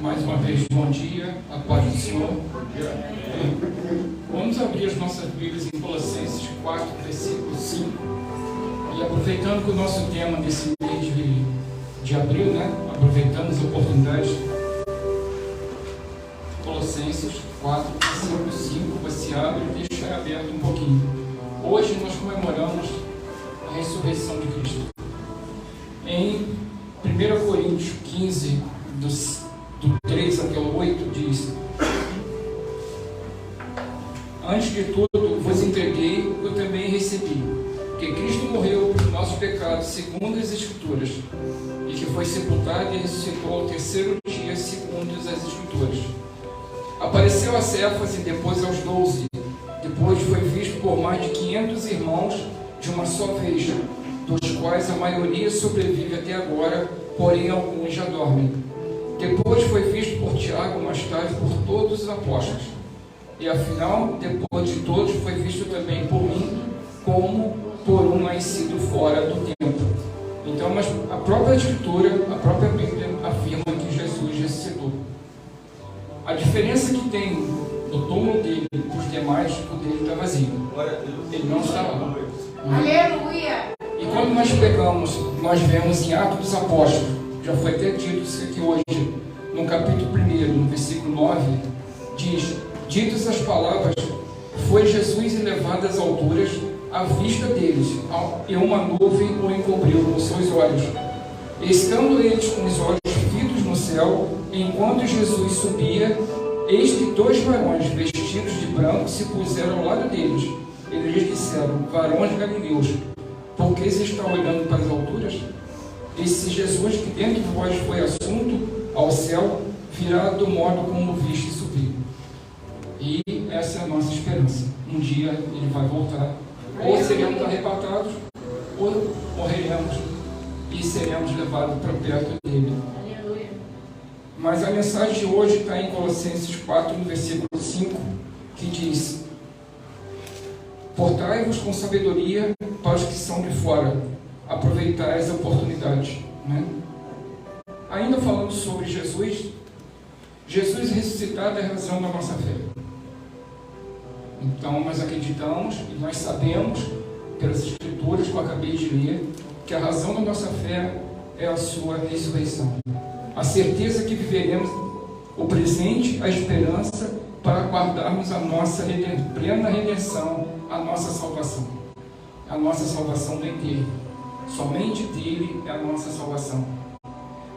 Mais uma vez, bom dia, a paz do Senhor. Vamos abrir as nossas Bíblias em Colossenses 4, versículo 5. E aproveitando que o nosso tema desse mês de abril, aproveitando as oportunidades, Colossenses 4, versículo 5, você abre e deixa aberto um pouquinho. Hoje nós comemoramos a ressurreição de Cristo. Em 1 Coríntios 15, do 3 até o 8, diz: antes de tudo vos entreguei o que eu também recebi, que Cristo morreu por nossos pecados segundo as Escrituras, e que foi sepultado e ressuscitou ao terceiro dia segundo as Escrituras. Apareceu a Cefas e depois aos 12. Depois foi visto por mais de 500 irmãos de uma só vez, dos quais a maioria sobrevive até agora, porém alguns já dormem. Depois foi visto por Tiago, mais tarde por todos os apóstolos. E afinal, depois de todos, foi visto também por mim, como por um nascido fora do tempo. Então, mas a própria Escritura, a própria Bíblia, afirma que Jesus ressuscitou. A diferença que tem no túmulo dele para os demais, o dele está vazio. Ele não está lá. Aleluia! E quando nós pegamos, nós vemos em Atos dos Apóstolos, já foi até dito isso aqui hoje, no capítulo 1, no versículo 9, diz: ditas as palavras, foi Jesus elevado às alturas à vista deles, e uma nuvem o encobriu com seus olhos. Estando eles com os olhos fitos no céu, enquanto Jesus subia, eis que dois varões vestidos de branco se puseram ao lado deles. Eles lhes disseram: varões galileus, por que vocês estão olhando para as alturas? Esse Jesus que dentro de vós foi assunto ao céu, virá do modo como viste subir. E essa é a nossa esperança. Um dia ele vai voltar. Ou seremos arrebatados, ou morreremos e seremos levados para perto dele. Aleluia. Mas a mensagem de hoje está em Colossenses 4, no versículo 5, que diz: portai-vos com sabedoria para os que são de fora, aproveitai as oportunidades. Ainda falando sobre Jesus ressuscitado é a razão da nossa fé. Então nós acreditamos e nós sabemos, pelas Escrituras que eu acabei de ler, que a razão da nossa fé é a sua ressurreição. A certeza que viveremos o presente, a esperança para guardarmos a nossa plena redenção, a nossa salvação. A nossa salvação vem dele. Somente dele é a nossa salvação.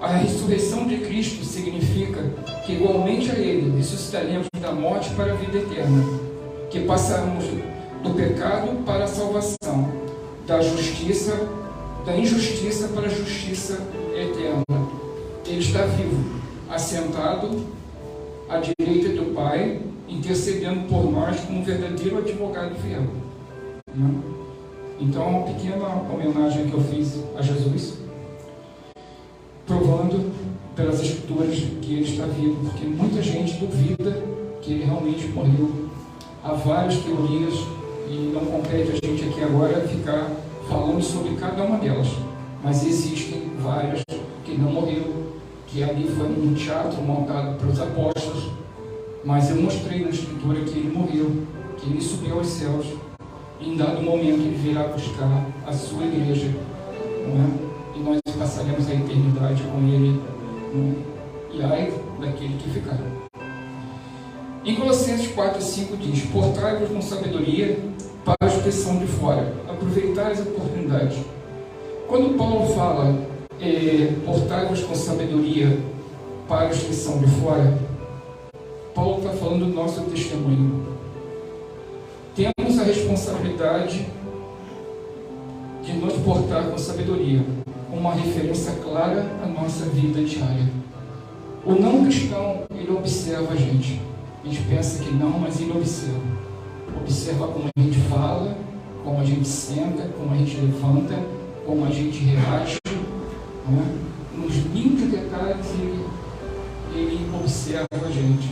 A ressurreição de Cristo significa que igualmente a ele ressuscitaremos da morte para a vida eterna, que passaremos do pecado para a salvação, da injustiça para a justiça eterna. Ele está vivo, assentado à direita do Pai, intercedendo por nós como um verdadeiro advogado fiel. Então, uma pequena homenagem que eu fiz a Jesus, provando pelas Escrituras que ele está vivo, porque muita gente duvida que ele realmente morreu. Há várias teorias e não compete a gente aqui agora ficar falando sobre cada uma delas, mas existem várias que não morreu, que ali foi um teatro montado pelos apóstolos, mas eu mostrei na Escritura que ele morreu, que ele subiu aos céus, e em dado momento ele virá buscar a sua igreja, e nós passaremos a eternidade com ele, e ai daquele que ficar. Em Colossenses 4, 5 diz: portai-vos com sabedoria para os que são de fora, aproveitai as oportunidades. Quando Paulo fala portai-vos com sabedoria para os que são de fora, Paulo está falando do nosso testemunho. Temos a responsabilidade de nos portar com sabedoria, uma referência clara à nossa vida diária. O não cristão, ele observa a gente. A gente pensa que não, mas ele observa. Observa como a gente fala, como a gente senta, como a gente levanta, como a gente reage. Nos mínimos detalhes ele observa a gente.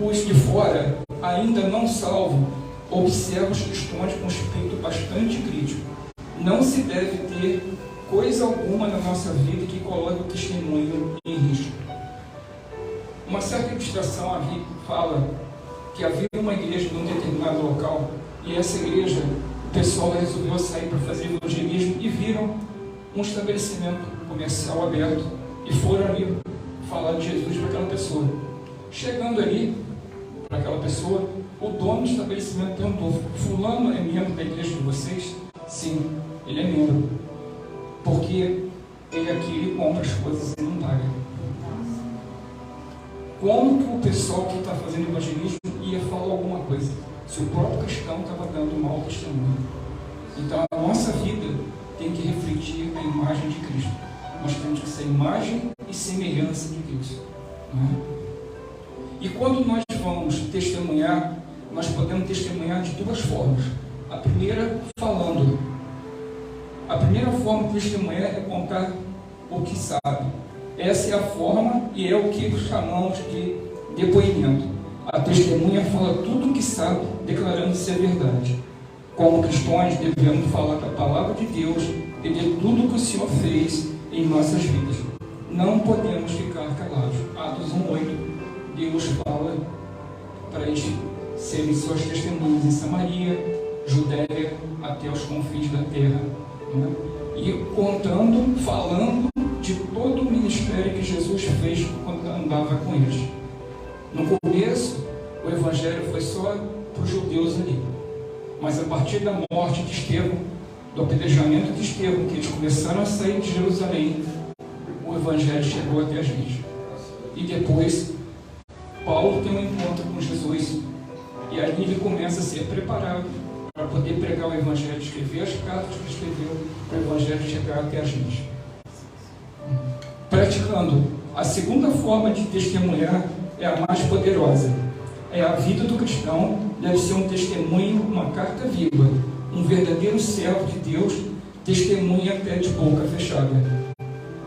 Os de fora, ainda não salvo, observam as questões com espírito bastante crítico. Não se deve ter coisa alguma na nossa vida que coloque o testemunho em risco. Uma certa ilustração fala que havia uma igreja num determinado local, e essa igreja, o pessoal resolveu sair para fazer evangelismo e viram um estabelecimento comercial aberto e foram ali falar de Jesus para aquela pessoa. Chegando ali para aquela pessoa, o dono do estabelecimento perguntou: fulano é membro da igreja de vocês? Sim, ele é membro. Porque ele aqui ele compra as coisas e não paga. Como que o pessoal que está fazendo evangelismo ia falar alguma coisa se o próprio cristão estava dando mau testemunho? Então a nossa vida tem que refletir a imagem de Cristo. Nós temos que ser imagem e semelhança de Deus, não é? E quando nós vamos testemunhar, nós podemos testemunhar de duas formas. A primeira, falando. A primeira forma de testemunhar é contar o que sabe. Essa é a forma e é o que chamamos de depoimento. A testemunha fala tudo o que sabe, declarando ser verdade. Como cristãos, devemos falar da palavra de Deus e de tudo que o Senhor fez em nossas vidas. Não podemos ficar calados. Atos 1:8, Deus fala para eles serem suas testemunhas em Samaria, Judéia, até os confins da terra, né? E contando, falando de todo o ministério que Jesus fez quando andava com eles. No começo, o evangelho foi só para os judeus ali, mas a partir da morte de Estevão, do apedrejamento de Estevão, que eles começaram a sair de Jerusalém, o evangelho chegou até a gente. E depois, Paulo tem um encontro com Jesus, e ali ele começa a ser preparado para poder pregar o evangelho, escrever as cartas que escreveu, para o evangelho chegar até a gente. Praticando, a segunda forma de testemunhar é a mais poderosa. A vida do cristão deve ser um testemunho, uma carta viva. Um verdadeiro servo de Deus testemunha até de boca fechada.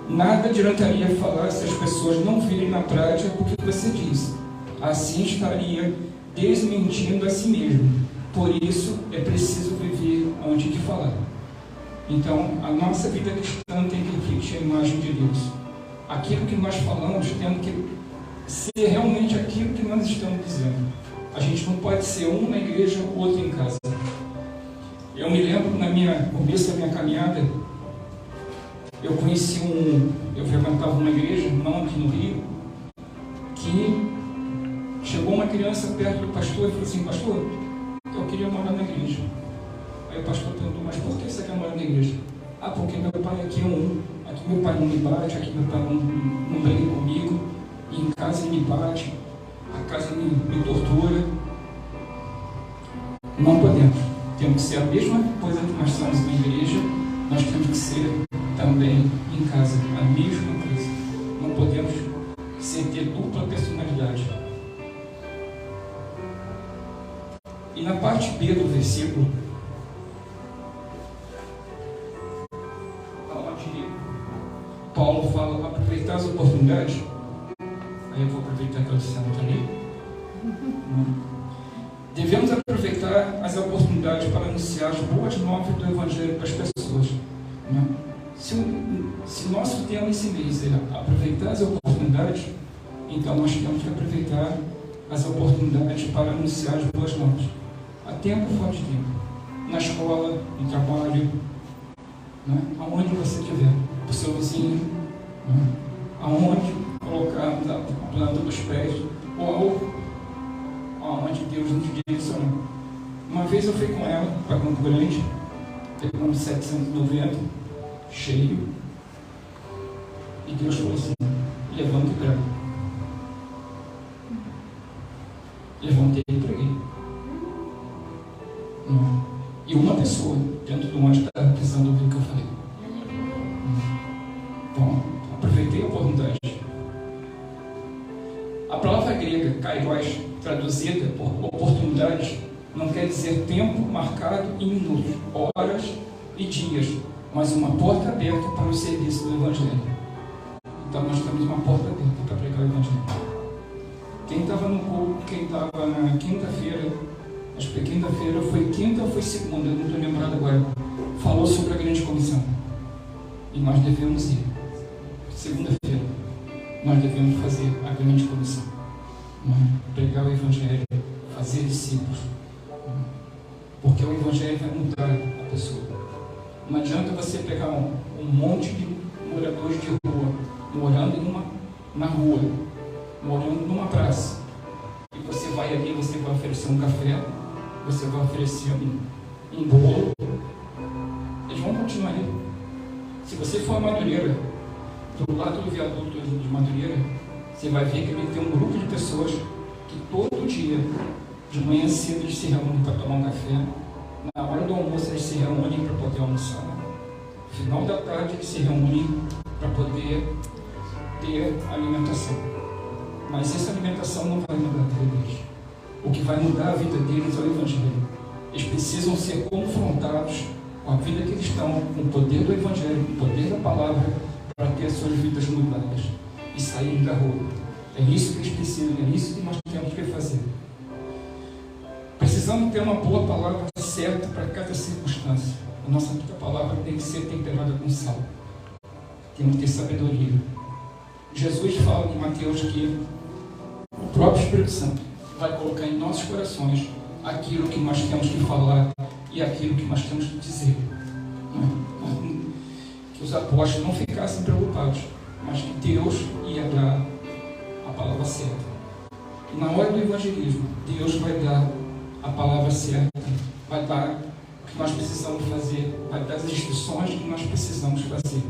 Nada adiantaria falar se as pessoas não virem na prática o que você diz. Assim estaria desmentindo a si mesmo. Por isso é preciso viver antes de falar. Então, a nossa vida cristã tem que refletir a imagem de Deus. Aquilo que nós falamos tem que ser realmente aquilo que nós estamos dizendo. A gente não pode ser um na igreja, outro em casa. Eu me lembro, no começo da minha caminhada, eu frequentava uma igreja, não aqui no Rio, que chegou uma criança perto do pastor e falou assim: pastor, eu queria morar na igreja. Aí o pastor perguntou: mas por que você quer morar na igreja? Ah, porque meu pai aqui é aqui meu pai não me bate, aqui meu pai não briga comigo, e em casa ele me bate, a casa me tortura. Não podemos. Temos que ser a mesma coisa que nós somos na igreja, nós temos que ser também em casa, a mesma coisa. Não podemos ter dupla personalidade. E na parte B do versículo, onde Paulo fala: aproveitar as oportunidades. Aí eu vou aproveitar que a Luciana está ali. Devemos aproveitar as oportunidades para anunciar as boas novas do Evangelho para as pessoas, né? Se nosso tema esse mês é aproveitar as oportunidades, então nós temos que aproveitar as oportunidades para anunciar as boas novas. A tempo fora de tempo. Na escola, no trabalho, né? Aonde você estiver, para o seu vizinho, né? Aonde colocar a planta dos pés, ou aonde Deus nos direcionou. Uma vez eu fui com ela para Campo Grande, pegamos 790, cheio, e Deus falou assim: levanta e prega. Levantei e preguei. E uma pessoa dentro do ônibus estava precisando ouvir o que eu falei. Bom, aproveitei a oportunidade. A palavra grega, kairos, traduzida por oportunidades, não quer dizer tempo marcado em minutos, horas e dias, mas uma porta aberta para o serviço do Evangelho. Então nós temos uma porta aberta para pregar o Evangelho. Quem estava no culto, quem estava na quinta-feira, acho que quinta-feira, foi quinta ou foi segunda, não estou lembrado agora, falou sobre a grande comissão. E nós devemos ir. Segunda-feira, nós devemos fazer a grande comissão. Pregar o Evangelho, fazer discípulos. Porque o Evangelho vai mudar a pessoa. Não adianta você pegar um monte de moradores de rua, morando na rua, morando numa praça. E você vai ali, você vai oferecer um café, você vai oferecer um bolo. Eles vão continuar ali. Se você for a Madureira, do lado do viaduto de Madureira, você vai ver que ele tem um grupo de pessoas que todo dia, de manhã cedo, eles se reúnem para tomar um café. Na hora do almoço, eles se reúnem para poder almoçar. No final da tarde, eles se reúnem para poder ter alimentação. Mas essa alimentação não vai mudar a vida deles. O que vai mudar a vida deles é o Evangelho. Eles precisam ser confrontados com a vida que eles estão, com o poder do Evangelho, com o poder da palavra, para ter as suas vidas mudadas e saírem da rua. É isso que eles precisam, é isso que nós temos que fazer. Precisamos ter uma boa palavra certa para cada circunstância. A nossa palavra tem que ser temperada com sal. Temos que ter sabedoria. Jesus fala em Mateus que o próprio Espírito Santo vai colocar em nossos corações aquilo que nós temos que falar e aquilo que nós temos que dizer. Que os apóstolos não ficassem preocupados, mas que Deus ia dar a palavra certa. E na hora do evangelismo, Deus vai dar a palavra certa, vai dar o que nós precisamos fazer, vai dar as instruções que nós precisamos fazer.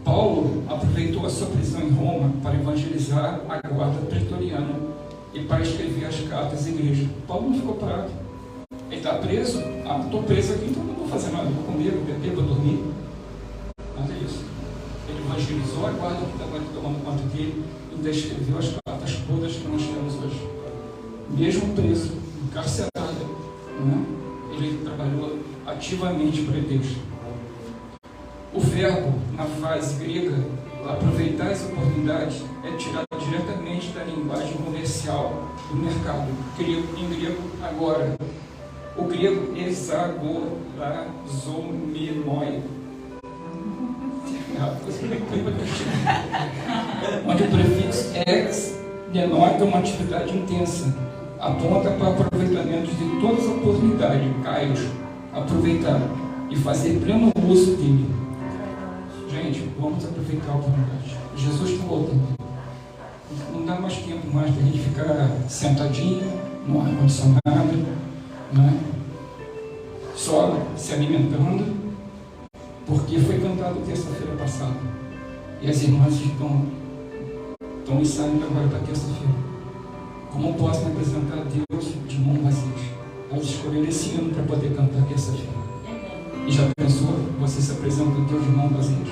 Paulo aproveitou a sua prisão em Roma para evangelizar a guarda pretoriana e para escrever as cartas à igreja. Paulo não ficou parado. Ele está preso. Estou preso aqui, então não vou fazer nada. Vou comer, vou beber, vou dormir. Nada disso. Ele evangelizou a guarda que estava tomando conta dele e ainda escreveu as cartas todas que nós temos hoje. Mesmo preso, encarcerado, ele trabalhou ativamente para Deus. O verbo, na frase grega, aproveitar as oportunidades, é tirado diretamente da linguagem comercial do mercado. Em grego, agora. O grego exagorazomenoi. Onde o prefixo ex denota uma atividade intensa, aponta para o aproveitamento de todas as oportunidades, kairos, aproveitar e fazer pleno uso dele. Gente, vamos aproveitar a oportunidade. Jesus está voltando. Não dá mais tempo mais para a gente ficar sentadinho no ar-condicionado, só se alimentando, porque foi cantado terça-feira passada. E as irmãs estão ensaiando agora para terça-feira. Como posso me apresentar a Deus de mãos vazias? Elas escolheram esse ano para poder cantar terça-feira. E já pensou, você se apresenta a Deus de mãos vazias?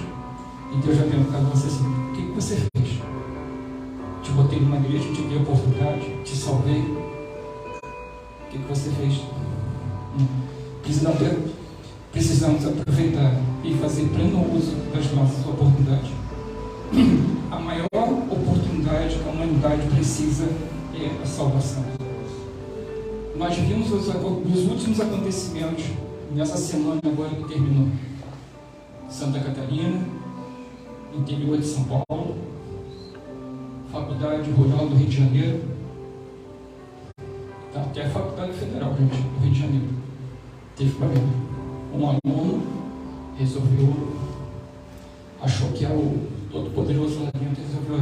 E Deus já perguntou a você assim: o que você fez? Te botei numa igreja, te dei oportunidade, te salvei. O que você fez? Precisamos aproveitar e fazer pleno uso das nossas oportunidades. A maior oportunidade que a humanidade precisa é a salvação. Nós vimos os últimos acontecimentos nessa semana agora que terminou. Santa Catarina, interior de São Paulo, Faculdade Rural do Rio de Janeiro, até a Faculdade Federal, gente, do Rio de Janeiro. Teve problema. Um aluno achou que era o todo-poderoso lá dentro, resolveu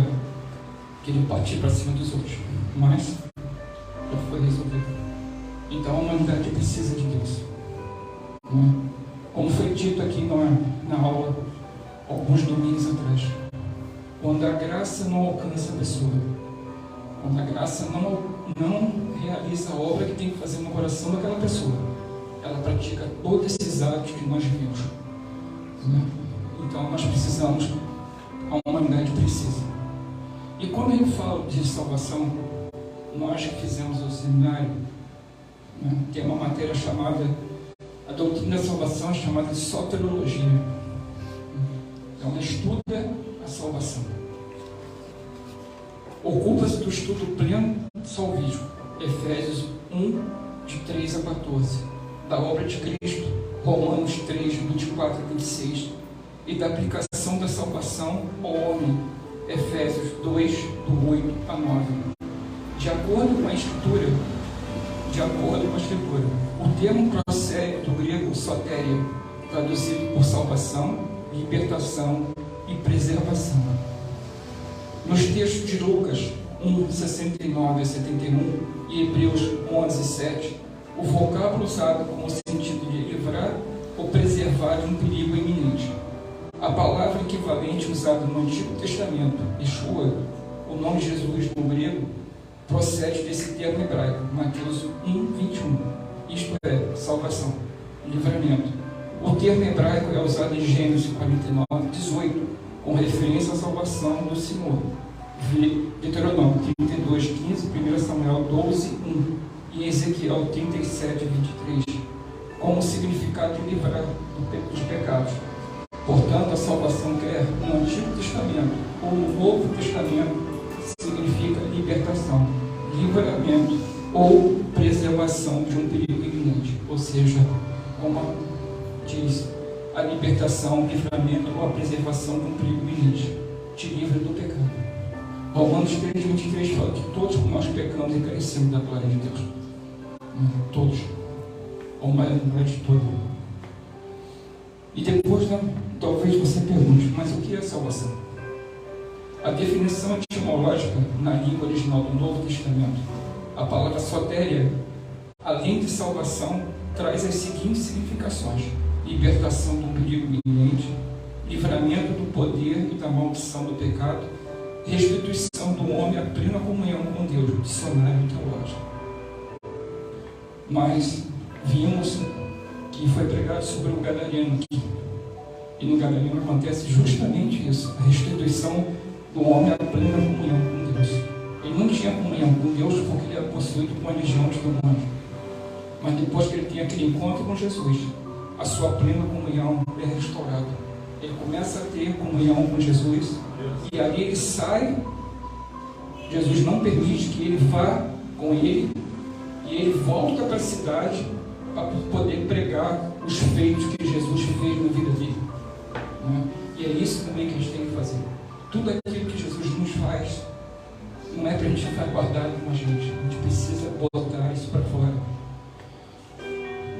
querer partir para cima dos outros. Mas já foi resolvido. Então a humanidade precisa de Deus. Como foi dito aqui na aula, alguns domingos atrás, quando a graça não alcança a pessoa, quando a graça não realiza a obra que tem que fazer no coração daquela pessoa, ela pratica todos esses atos que nós vimos. Então nós precisamos, a humanidade precisa. E quando eu falo de salvação, nós que fizemos o seminário, tem uma matéria chamada, a doutrina da salvação é chamada de soteriologia. Então ela estuda a salvação. Ocupa-se do estudo pleno salvífico, Efésios 1, de 3 a 14, da obra de Cristo, Romanos 3, 24 a 26, e da aplicação da salvação ao homem. Efésios 2, do 8 a 9. De acordo com a Escritura, o termo procede do grego sotéria, traduzido por salvação, libertação e preservação. Nos textos de Lucas 1, 69 a 71 e Hebreus 11, 7, o vocábulo usado com o sentido de livrar ou preservar de um perigo iminente. A palavra equivalente usada no Antigo Testamento, Yeshua, o nome Jesus no grego, procede desse termo hebraico, Mateus 1, 21, isto é, salvação, livramento. O termo hebraico é usado em Gênesis 49, 18, com referência à salvação do Senhor. Deuteronômio 32, 15, 1 Samuel 12, 1 e Ezequiel 37, 23, como significado de livrar dos pecados. Portanto, a salvação, quer no Antigo Testamento ou no Novo Testamento, significa libertação, livramento ou preservação de um perigo iminente. Ou seja, como diz, a libertação, o livramento ou a preservação de um perigo iminente te livra do pecado. Romanos 3, 23 fala que todos nós pecamos e carecemos da glória de Deus. Todos. Ou mais de todos. E depois, talvez você pergunte, mas o que é salvação? A definição etimológica na língua original do Novo Testamento, a palavra sotéria, além de salvação, traz as seguintes significações: libertação do perigo iminente, livramento do poder e da maldição do pecado, restituição do homem à plena comunhão com Deus, dicionário teológico. Mas vimos que foi pregado sobre o Gadareno aqui. E no Gadareno acontece justamente isso, a restituição do homem à plena comunhão com Deus. Ele não tinha comunhão com Deus porque ele era possuído por uma legião de demônios. Mas depois que ele tem aquele encontro com Jesus, a sua plena comunhão é restaurada. Ele começa a ter comunhão com Jesus e ali ele sai. Jesus não permite que ele vá com ele e ele volta para a cidade para poder pregar os feitos que Jesus fez na vida dele. E é isso também que a gente tem que fazer. Tudo aquilo que Jesus nos faz não é para a gente ficar guardado com a gente precisa botar isso para fora.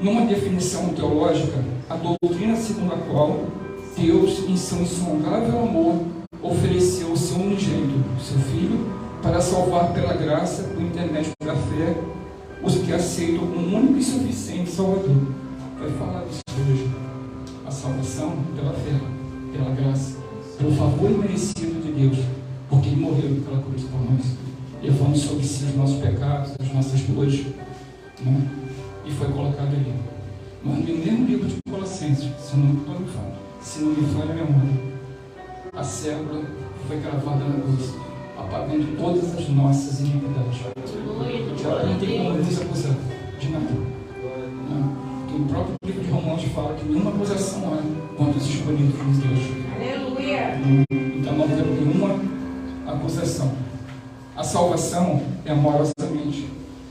Numa definição teológica, a doutrina segundo a qual Deus, em seu insondável amor, ofereceu o seu unigênito, seu Filho, para salvar pela graça, por intermédio da fé, os que aceitam um único e suficiente Salvador. Vai falar disso hoje. A salvação pela fé, pela graça, pelo favor imerecido de Deus, porque Ele morreu naquela cruz por nós, levando sobre si os nossos pecados, as nossas dores, e foi colocado ali. Mas no mesmo livro de Colossenses, se não me falha a memória, a célula foi gravada na cruz, apagando todas as nossas iniquidades. O diabo não tem como nos acusar de nada. Porque o próprio livro de Romanos fala que nenhuma acusação há contra os escolhidos de Deus. Aleluia! Então não temos nenhuma acusação. A salvação é amorosamente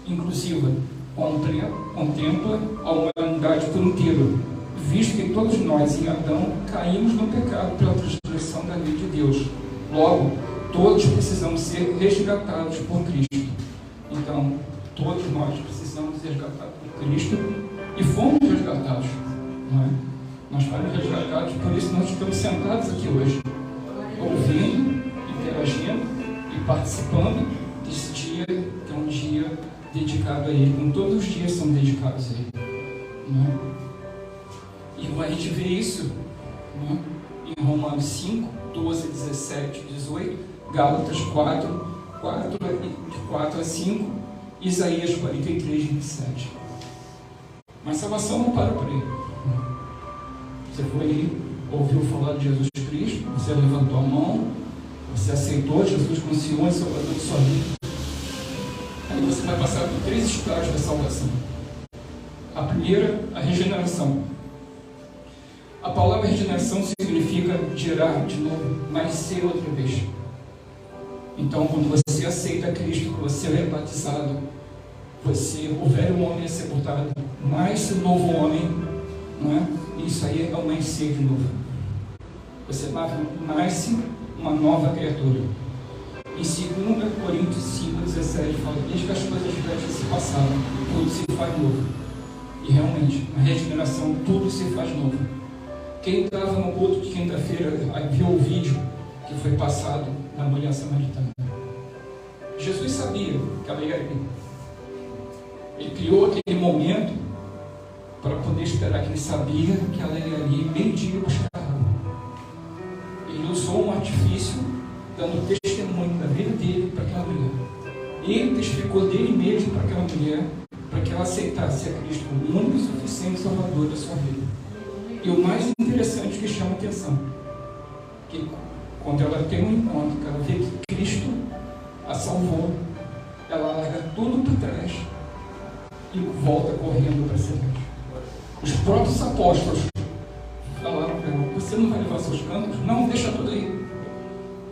inclusiva, contempla a humanidade por inteiro, visto que todos nós em Adão caímos no pecado pela transgressão da lei de Deus. Logo, todos precisamos ser resgatados por Cristo. Então, todos nós precisamos ser resgatados por Cristo e fomos resgatados. Não é? Nós fomos resgatados, por isso nós estamos sentados aqui hoje, ouvindo, interagindo e participando desse dia, que é um dia dedicado a Ele, como todos os dias são dedicados a Ele. Não é? E a gente vê isso, não é? Em Romanos 5, 12, 17, 18, Gálatas 4, de 4 a 5, Isaías 43, 27. Mas salvação não para por aí. Você foi aí, ouviu falar de Jesus Cristo, você levantou a mão, você aceitou Jesus como Senhor e Salvador de sua vida. Aí você vai passar por 3 estágios da salvação. A primeira, a regeneração. A palavra regeneração significa gerar de novo, nascer outra vez. Então, quando você aceita Cristo, que você é batizado, o velho homem é sepultado, nasce o novo homem, não é? Isso aí é o nascer de novo. você nasce uma nova criatura. Em 2 Coríntios 5,17 fala: desde que as coisas velhas se passaram, tudo se faz novo. E realmente, na regeneração, tudo se faz novo. Quem estava no culto de quinta-feira viu o vídeo que foi passado na mulher samaritana. Jesus sabia que ela ia vir. Ele criou aquele momento para poder esperar, que ele sabia que ela ia ali meio-dia buscar água. Ele usou um artifício, dando testemunho da vida dele para aquela mulher. Ele testificou dele mesmo para aquela mulher, para que ela aceitasse a Cristo como o único e suficiente Salvador da sua vida. E o mais interessante que chama a atenção, que quando ela tem um encontro, que ela vê que Cristo a salvou, ela larga tudo para trás e volta correndo para a cidade. Os próprios apóstolos falaram para ela: você não vai levar seus campos? Não, deixa tudo aí.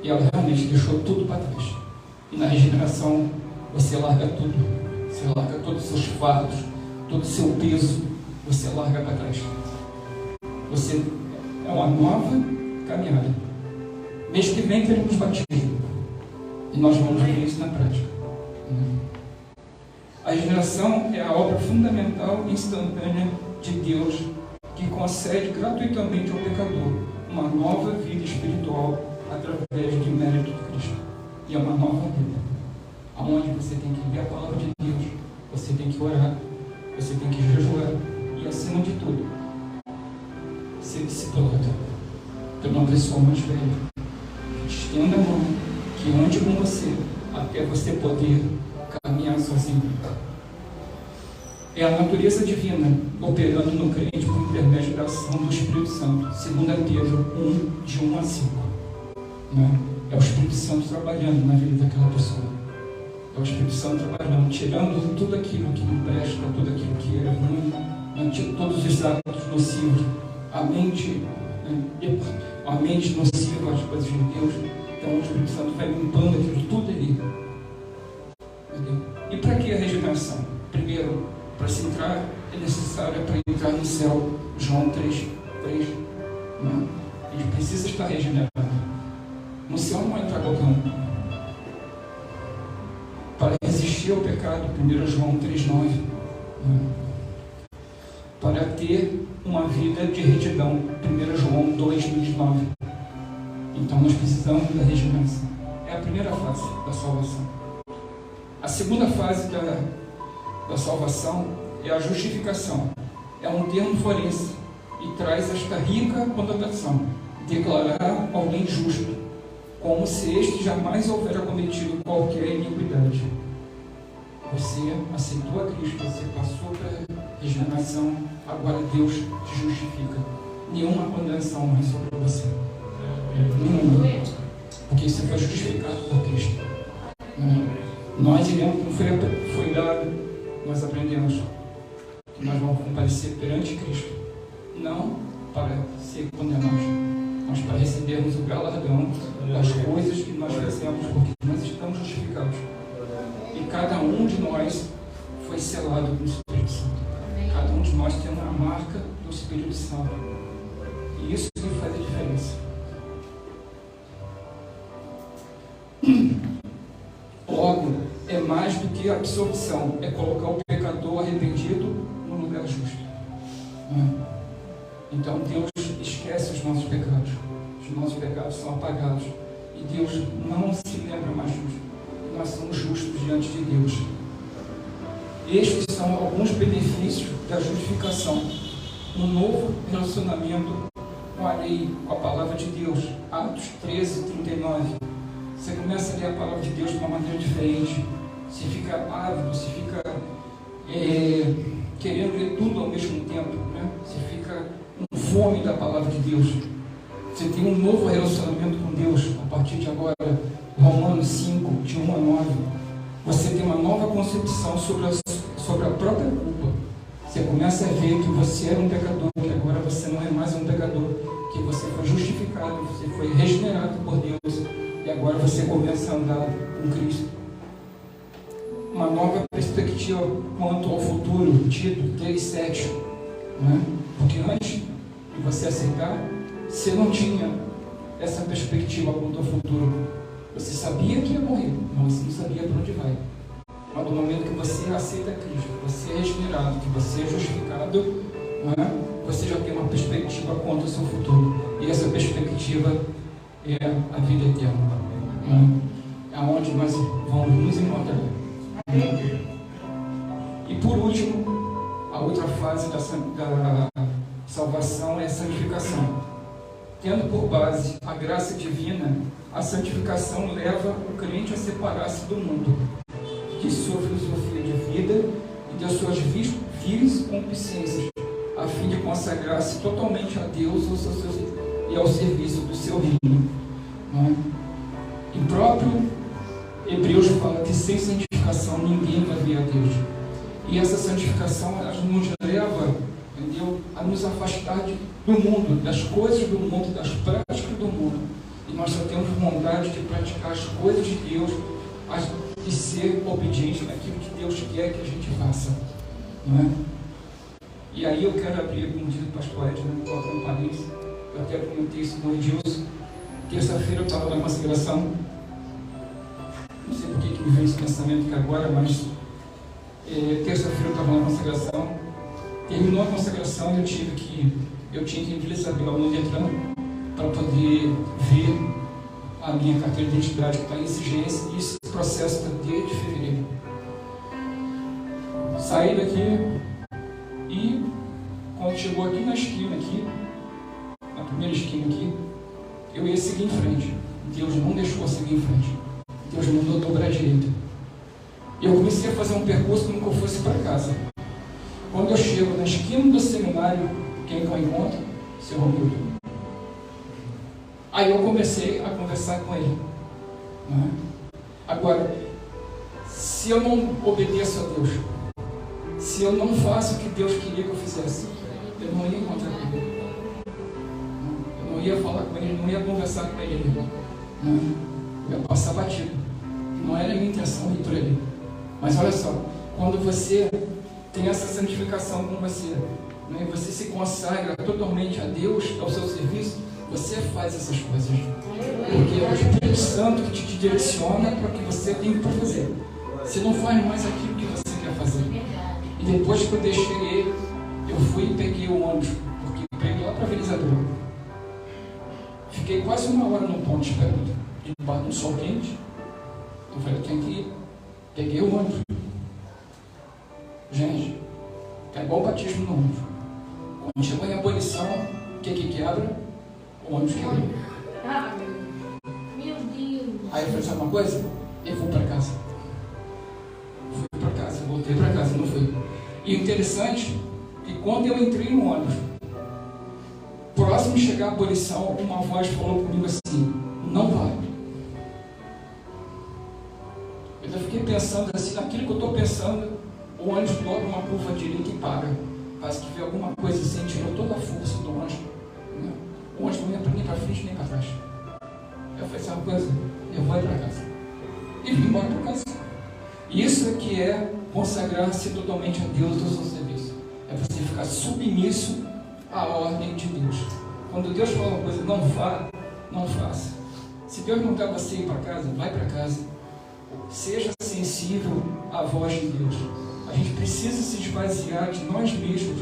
E ela realmente deixou tudo para trás. E na regeneração você larga tudo. Você larga todos os seus fardos, todo o seu peso, você larga para trás. Você é uma nova caminhada. Mês que vem teremos batismo. E nós vamos ver isso na prática. A regeneração é a obra fundamental e instantânea de Deus, que concede gratuitamente ao pecador uma nova vida espiritual através de mérito de Cristo. E é uma nova vida, onde você tem que ler a palavra de Deus, você tem que orar, você tem que jejuar e, acima de tudo, ser discipulado por uma pessoa mais velha. Estenda a mão, que ande com você até você poder caminhar sozinho. É a natureza divina operando no crente por intermédio da ação do Espírito Santo. 2 Pedro 1, de 1 a 5. É o Espírito Santo trabalhando na vida daquela pessoa. É o Espírito Santo trabalhando, tirando tudo aquilo que não presta, tudo aquilo que é ruim, todos os hábitos nocivos, a mente nociva às coisas de Deus. Então o Espírito Santo vai limpando aquilo tudo ali. E para que a regeneração? Primeiro, para se entrar, é necessário para entrar no céu. João 3. A gente precisa estar regenerado. No céu não entra qualquer um. Para resistir ao pecado, 1 João 3,9. Para ter uma vida de retidão, 1 João 2,9. Então nós precisamos da regeneração. É a primeira fase da salvação. A segunda fase da salvação é a justificação. É um termo forense e traz esta rica conotação: declarar alguém justo, como se este jamais houvera cometido qualquer iniquidade. Você aceitou a Cristo, você passou pela regeneração, agora Deus te justifica. Nenhuma condenação mais sobre você. Nenhuma. Porque você foi justificado por Cristo. Nós iremos, não foi dado, nós aprendemos que nós vamos comparecer perante Cristo, não para ser condenados, mas para recebermos o galardão das coisas que nós fizemos, porque nós estamos justificados. E cada um de nós foi selado com o Espírito Santo. Cada um de nós tem uma marca do Espírito Santo. E isso que faz a diferença. Logo, é mais do que absolvição, é colocar o pecador arrependido no lugar justo. Então Deus esquece os nossos pecados. Os nossos pecados são apagados. E Deus não se lembra mais disso. Nós somos justos diante de Deus. Estes são alguns benefícios da justificação. Um novo relacionamento com a lei, com a palavra de Deus. Atos 13, 39. Você começa a ler a palavra de Deus de uma maneira diferente. Você fica ávido, você fica querendo ler tudo ao mesmo tempo. Você fica com fome da palavra de Deus. Você tem um novo relacionamento com Deus a partir de agora. Romanos 5, de 1 a 9. Você tem uma nova concepção sobre a própria culpa. Você começa a ver que você era um pecador, que agora você não é mais um pecador, que você foi justificado, você foi regenerado por Deus, e agora você começa a andar com Cristo. Uma nova perspectiva quanto ao futuro, Tito 3,7. Porque antes de você aceitar, você não tinha essa perspectiva quanto ao futuro. Você sabia que ia morrer, mas você não sabia para onde vai. Mas no momento que você aceita Cristo, que você é regenerado, que você é justificado, você já tem uma perspectiva quanto ao seu futuro. E essa perspectiva é a vida eterna. É onde nós vamos nos encontrar. E por último, a outra fase da salvação é a santificação. Tendo por base a graça divina, a santificação leva o crente a separar-se do mundo, de sua filosofia de vida e das suas vis concupiscências, a fim de consagrar-se totalmente a Deus e ao serviço do seu reino. E próprio Hebreus fala que sem santificação ninguém vai ver a Deus. E essa santificação ela nos leva, entendeu, a nos afastar do mundo, das coisas do mundo, das práticas do mundo. E nós só temos vontade de praticar as coisas de Deus, de ser obediente naquilo que Deus quer que a gente faça. Não é? E aí eu quero abrir, como diz o pastor Edna, colocar um parênteses. Eu até comentei isso com o Edilson. Terça-feira eu estava na consagração. Não sei por que me veio esse pensamento aqui agora, mas terça-feira eu estava na consagração. Terminou a consagração e eu tinha que ir em Vila Isabel, no Detran, para poder ver a minha carteira de identidade que está em exigência, e esse processo está desde fevereiro. Saí daqui e quando chegou aqui na esquina, na primeira esquina aqui, eu ia seguir em frente. Deus não deixou eu seguir em frente. Deus mandou dobrar à direita. E eu comecei a fazer um percurso como que eu fosse para casa. Quando eu chego na esquina do seminário, quem que eu encontro? Seu Romildo. Aí eu comecei a conversar com ele. Agora, se eu não obedeço a Deus, se eu não faço o que Deus queria que eu fizesse, eu não ia encontrar com ele. Eu não ia falar com ele, não ia conversar com ele. Eu ia passar batido. Não era a minha intenção ir por ele. Mas olha só, quando você tem essa santificação com você, você se consagra totalmente a Deus, ao seu serviço, você faz essas coisas. Porque é o Espírito Santo que te direciona para o que você tem que fazer. Você não faz mais aquilo que você quer fazer. E depois que eu deixei ele, eu fui e peguei o ônibus, porque eu peguei lá para Vila Isabel. Fiquei quase uma hora no ponto esperando, debaixo de um sol quente. Eu falei, eu tenho que ir. Peguei o ônibus. Gente, é igual o batismo no ônibus. Quando chegou em abolição, o que quebra? O ônibus quebrou. Meu Deus. Aí eu falei, sabe uma coisa? Eu vou para casa. Fui para casa, voltei para casa, não fui. E o interessante é que quando eu entrei no ônibus, próximo de chegar à abolição, uma voz falou comigo assim, não vai. Eu já fiquei pensando assim, naquilo que eu estou pensando, o ônibus dobra uma curva direita e para. Parece que vê alguma coisa assim, tirou toda a força do ônibus. O ônibus não ia nem para frente nem para trás. Eu falei, sabe uma coisa? Eu vou ir para casa. E vim embora para casa. Isso é que é consagrar-se totalmente a Deus do seu serviço. É você ficar submisso à ordem de Deus. Quando Deus fala uma coisa, não vá, não faça. Se Deus não quer você ir para casa, vai para casa. Seja sensível à voz de Deus. A gente precisa se esvaziar de nós mesmos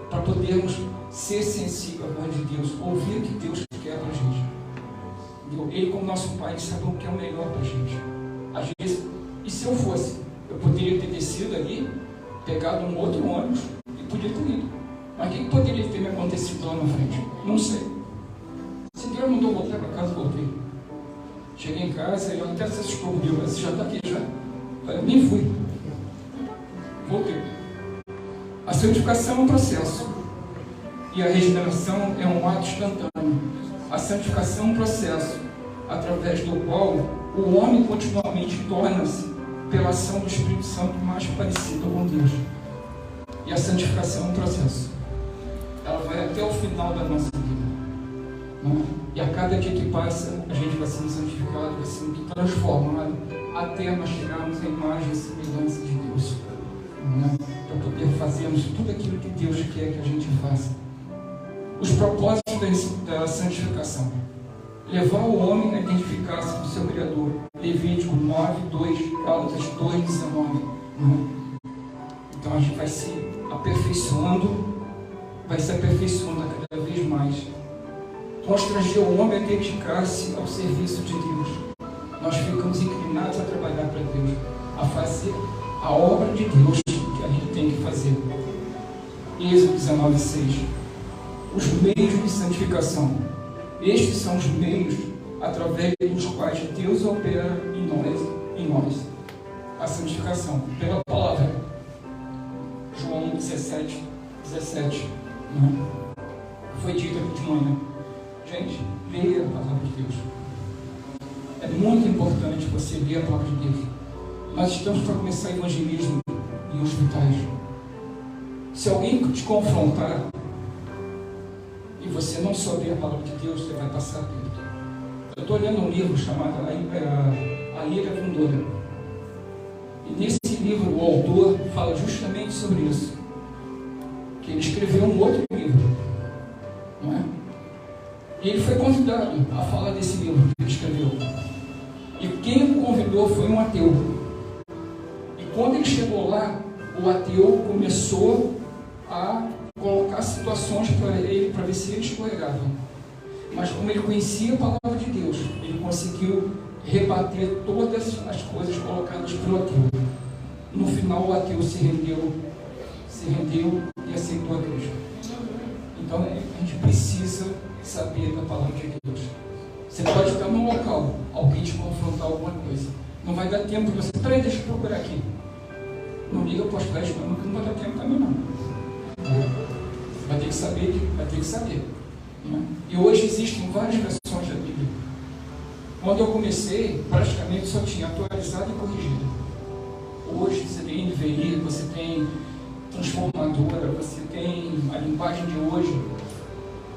para podermos ser sensível à voz de Deus, ouvir o que Deus quer para a gente. Ele, como nosso Pai, sabe o que é o melhor para a gente. Às vezes, e se eu fosse, eu poderia ter descido ali, pegado um outro ônibus e podia ter ido. Mas o que poderia ter me acontecido lá na frente? Não sei. Se Deus mandou voltar para casa, voltei. Cheguei em casa e eu até se assustou comigo, mas você já está aqui já? Eu nem fui. Voltei. A santificação é um processo. E a regeneração é um ato instantâneo. A santificação é um processo através do qual o homem continuamente torna-se, pela ação do Espírito Santo, mais parecido com Deus. E a santificação é um processo. Ela vai até o final da nossa vida. E a cada dia que passa, a gente vai sendo santificado, vai sendo transformado, até nós chegarmos à imagem e semelhança de Deus. Para poder fazermos tudo aquilo que Deus quer que a gente faça. Os propósitos da santificação. levar o homem a identificar-se com o seu Criador. Levítico 9, 2, Gálatas 2, 19. Então a gente vai se aperfeiçoando cada vez mais. Constranger o homem a dedicar-se ao serviço de Deus. Nós ficamos inclinados a trabalhar para Deus, a fazer a obra de Deus que a gente tem que fazer. Êxodo 19, 6. Os meios de santificação. Estes são os meios através dos quais Deus opera em nós a santificação, pela palavra. João 17, 17. Foi dito aqui de manhã. Gente, leia a palavra de Deus. É muito importante você ler a palavra de Deus. Nós estamos para começar evangelismo em hospitais. Se alguém te confrontar e você não souber a palavra de Deus, você vai passar perto. Eu estou lendo um livro chamado A Ira Vindoura. E nesse livro o autor fala justamente sobre isso. Que ele escreveu um outro livro. Não é? E ele foi convidado a falar desse livro que ele escreveu. E quem o convidou foi um ateu. E quando ele chegou lá, o ateu começou a colocar situações para ele, para ver se ele escorregava. Mas como ele conhecia a palavra de Deus, ele conseguiu rebater todas as coisas colocadas pelo ateu. No final, o ateu se rendeu e aceitou a Deus. Então, a gente precisa saber da palavra de Deus. Você pode estar num local, alguém te confrontar alguma coisa. Não vai dar tempo de você. Peraí, deixa eu procurar aqui. Não liga para os pés, não vai dar tempo também não. Vai ter que saber. E hoje existem várias versões da Bíblia. Quando eu comecei, praticamente só tinha atualizado e corrigido. Hoje você tem NVI, você tem transformadora, você tem a linguagem de hoje.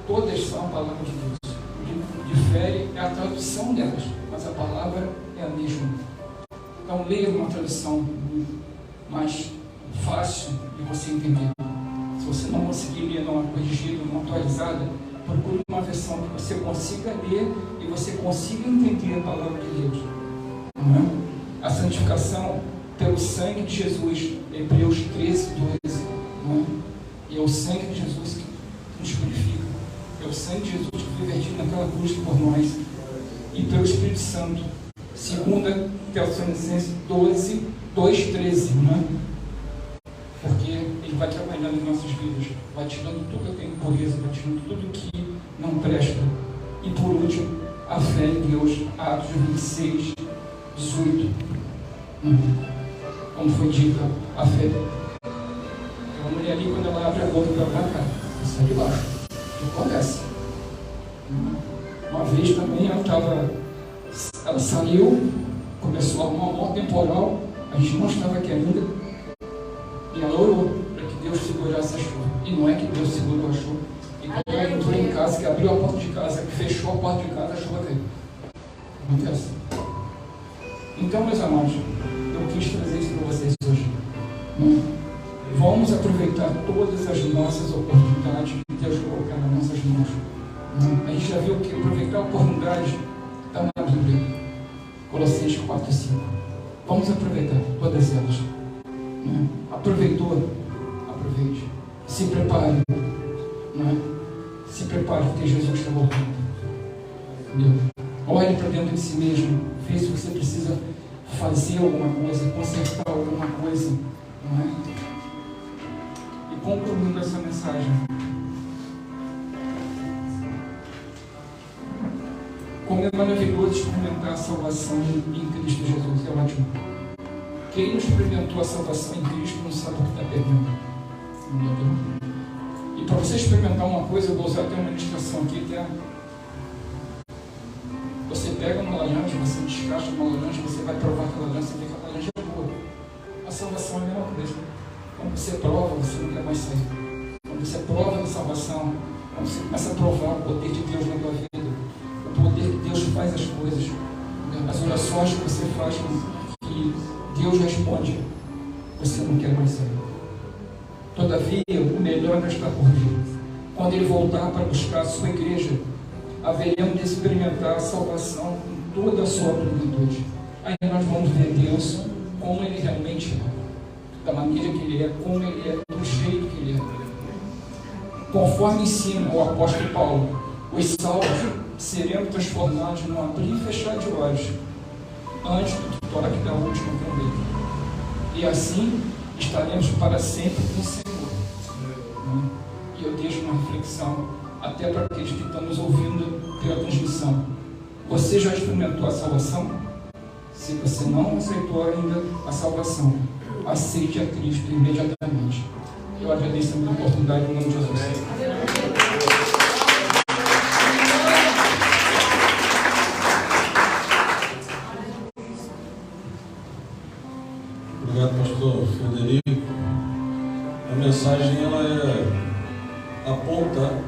Todas são a palavra de Deus. Difere é a tradução delas, mas a palavra é a mesma. Então leia uma tradução mais fácil de você entender. Se você não conseguir ler numa corrigida, numa atualizada, procure uma versão que você consiga ler e você consiga entender a palavra de Deus. Não é? A santificação pelo sangue de Jesus, Hebreus 13, 12. Não é? E é o sangue de Jesus que nos purifica. É o sangue de Jesus que foi vertido naquela cruz por nós. E pelo Espírito Santo. 2 Tessalonicenses 12, 2, 13. Não é? Porque ele vai trabalhando em nossas vidas, vai tirando tudo que tem impureza, vai tirando tudo que não presta. E por último, a fé em Deus, Atos 26, 18. Como foi dito, a fé. A mulher ali, quando ela abre a boca para lá, cara, sai de baixo. O que acontece? Uma vez também ela saiu, começou a arrumar um maior temporal, a gente não estava aqui ainda. E ela orou para que Deus segurasse a chuva. E não é que Deus segurou a chuva. E quando ela entrou em casa, que abriu a porta de casa, que fechou a porta de casa, a chuva veio. Acontece. Então, meus amados, eu quis trazer isso para vocês hoje. Vamos aproveitar todas as nossas oportunidades que Deus colocar nas nossas mãos. A gente já viu que aproveitar a oportunidade está na Bíblia. Colossenses 4 e 5. Vamos aproveitar todas elas. Aproveitou, aproveite. Se prepare. Se prepare, porque Jesus está voltando. Entendeu? Olhe para dentro de si mesmo. Veja se você precisa fazer alguma coisa, consertar alguma coisa. Não é? E concluindo essa mensagem, como é maravilhoso experimentar a salvação em Cristo Jesus. É ótimo. Quem não experimentou a salvação em Cristo não sabe o que está perdendo. Entendeu? E para você experimentar uma coisa, eu vou usar até uma ilustração aqui, que é: você pega uma laranja, você descasca uma laranja, você vai provar aquela laranja, você vê que a laranja é boa. A salvação é a mesma coisa. Quando você prova, você não quer mais sair. Quando você prova da salvação, quando você começa a provar o poder de Deus na tua vida, o poder que Deus faz as coisas, as orações que você faz, que Deus responde, você não quer mais sair. Todavia, o melhor ainda está por vir. Quando Ele voltar para buscar a sua igreja, haveremos de experimentar a salvação em toda a sua plenitude. Aí nós vamos ver Deus como Ele realmente é, da maneira que Ele é, como Ele é, do jeito que Ele é. Conforme ensina o apóstolo Paulo, os salvos seremos transformados num abrir e fechar de olhos, antes do toque da última trombeta. E assim estaremos para sempre com o Senhor. E eu deixo uma reflexão, até para aqueles que estão nos ouvindo pela transmissão. Você já experimentou a salvação? Se você não aceitou ainda a salvação, aceite a Cristo imediatamente. Eu agradeço a minha oportunidade em nome de Jesus. Obrigado, pastor Frederico. A mensagem ela aponta